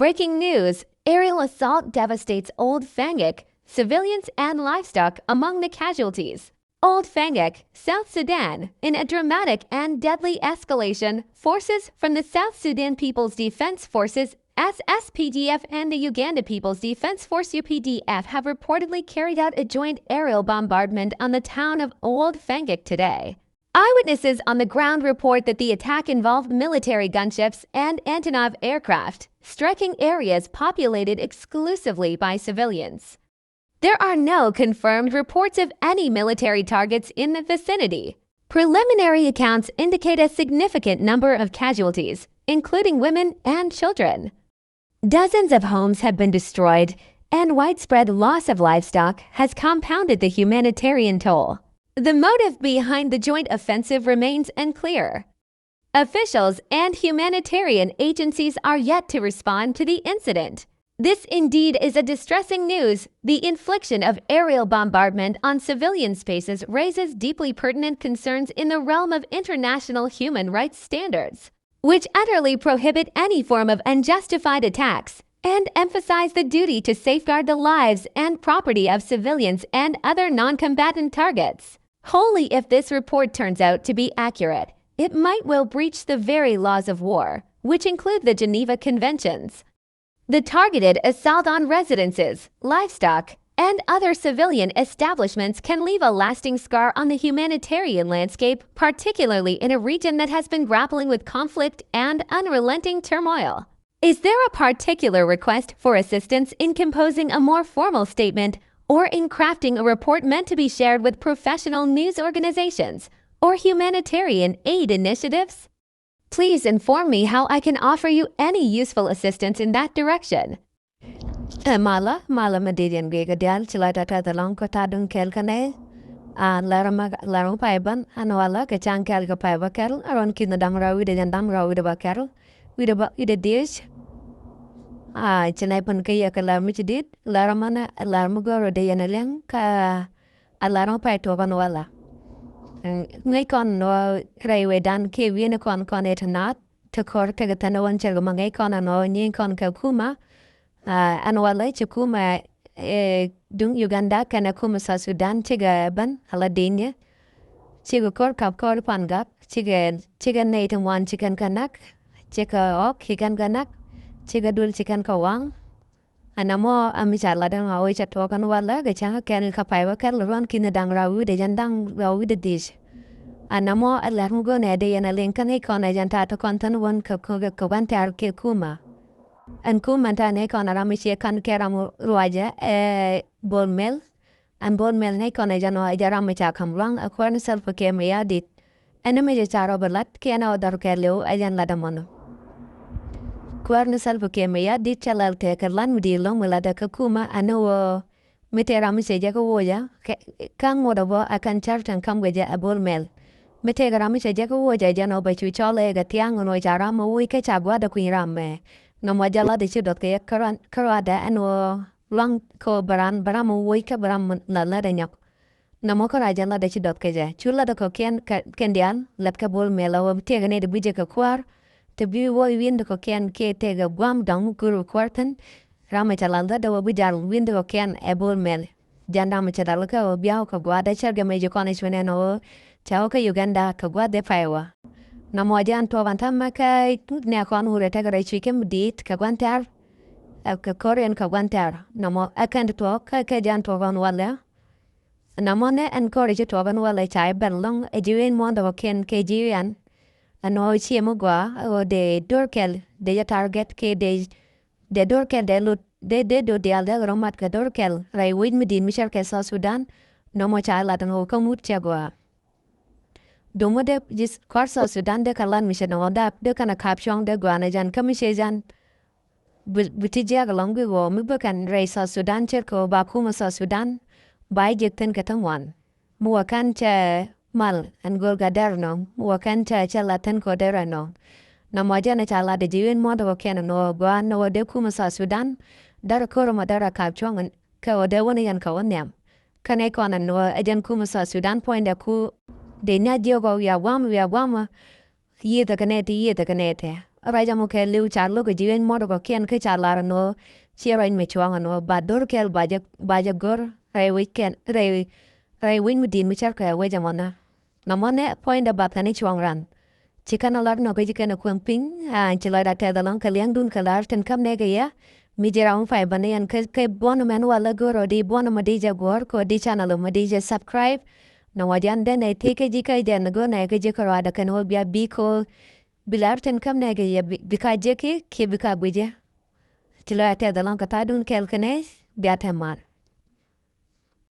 Breaking news, aerial assault devastates Old Fangak, civilians and livestock among the casualties. Old Fangak, South Sudan, in a dramatic and deadly escalation, forces from the South Sudan People's Defense Forces SSPDF and the Uganda People's Defense Force UPDF have reportedly carried out a joint aerial bombardment on the town of Old Fangak today. Eyewitnesses on the ground report that the attack involved military gunships and Antonov aircraft, striking areas populated exclusively by civilians. There are no confirmed reports of any military targets in the vicinity. Preliminary accounts indicate a significant number of casualties, including women and children. Dozens of homes have been destroyed, and widespread loss of livestock has compounded the humanitarian toll. The motive behind the joint offensive remains unclear. Officials and humanitarian agencies are yet to respond to the incident. This indeed is a distressing news. The infliction of aerial bombardment on civilian spaces raises deeply pertinent concerns in the realm of international human rights standards, which utterly prohibit any form of unjustified attacks and emphasize the duty to safeguard the lives and property of civilians and other non-combatant targets. Wholly if this report turns out to be accurate, it might well breach the very laws of war, which include the Geneva Conventions. The targeted assault on residences, livestock, and other civilian establishments can leave a lasting scar on the humanitarian landscape, particularly in a region that has been grappling with conflict and unrelenting turmoil. Is there a particular request for assistance in composing a more formal statement or in crafting a report meant to be shared with professional news organizations or humanitarian aid initiatives? Please inform me how I can offer you any useful assistance in that direction. Mala madidian giga dial chilata ta long ko tadun kel kane larum paiban anwala ke chan kel ko paiba kel aron kin dam rawi de dam rawi de bakel ide dish chinai pun ke ya kala michidit laramana alarm go de yanaleng ka alarm pai to vanwala ngay con no krewe dan ke wiene kon etanat to kor ke tanawan chergo mangai kon no nyin kon ka kuma anwala chukuma dung Uganda kana kuma sa Sudan chiga ban haladenya chiga kor kap kor pangak chiga natan wan chicken kanak chiga ok chicken kanak chiga dul chicken kawang anamo amichala dan awi chatokan wala ga cha ken kapaiwa kel ron kin dang rawu de jandang rawu de dish anamo alarm go ne de yana linkan e kon ajanta to kontan won ka wantar ke kuma an kuma ta ne kon aramishi kan keram ruaja bon mel an bon mel ne kon ajano ajaram cha kam rang akwan self ke me yadit aname je charo balat ke ana odar ke leo ajan ladamono Kuarna salvo ke me ya di chalal te karlan mudi long melada ka kuma ano mete rami se jago woja kang moda bo akan chartan kam geja abol mel mete rami se jago woja jano ba chu chole ga tiang no jara mo wi ke chabwa da kuin ramme no mo jala de chudot ke karada ano long ko baran baramo wi ka baram na la de nyok no mo kara jala de chudot ke ja chula da ko kendian lep ka bol mel o te ga ne de bije ka kwar te bi wo wind ko ken ke te ga guam dong guru kwartan rama chalanda da wo bidal wind ko ken ebol mel janda ma chadal ka biao ka gwada charga me jokone shwene no chao ka Uganda ka gwada paiwa na mo jan to vantam ma ka ne kon hure te ga chikem dit ka gwantar ka korean ka gwantar na mo akan to ka jan to van wala na mo ne encourage to van wala chai ben long e jiwen mo da ken ke jian ano chiemo gwa o de dorkel de ya target ke de dorkel de lut de do de alda romat ka dorkel rai wid medin mishar ke sa Sudan no mo cha la tan ko mut cha gwa do mo de jis kwar sa Sudan de kalan misha no da de kana kapshong de gwa na jan kamishe jan bitija ga long go mi bakan rai sa Sudan cher ko ba kuma sa Sudan bai jekten ka tamwan mo kan cha mal an gol gadar no wakan cha latan ko dera no na moja na chala de jiwen mo do ken no gwa no de kuma sa Sudan dar ko ma dara ka chong ka o de woni yan ka wonyam kane ko na no ajan kuma sa Sudan point ku de nya dio go ya wam ye da kanete raja mo ke liu char lo ko jiwen mo ko ken ke char lar no chira in me chuanga no ba dor kel baja gor rai weekend rai win mi din mi char ka we jamona na mone point da bat kani chuang ran chikana lar no ko jikana kwemping an chila da te da long kaliang dun kalar ten kam ne ga ya mi jera un fai bane an ke bon men wala goro di bon ma di ja gor ko di channel ma di ja subscribe na wajan den e teke jika den go na ke jika ra da kan ho bia bi ko bilar ten kam ne ga ya bika jeki ke bika buje chila te da long ka ta dun kel kane bia te mar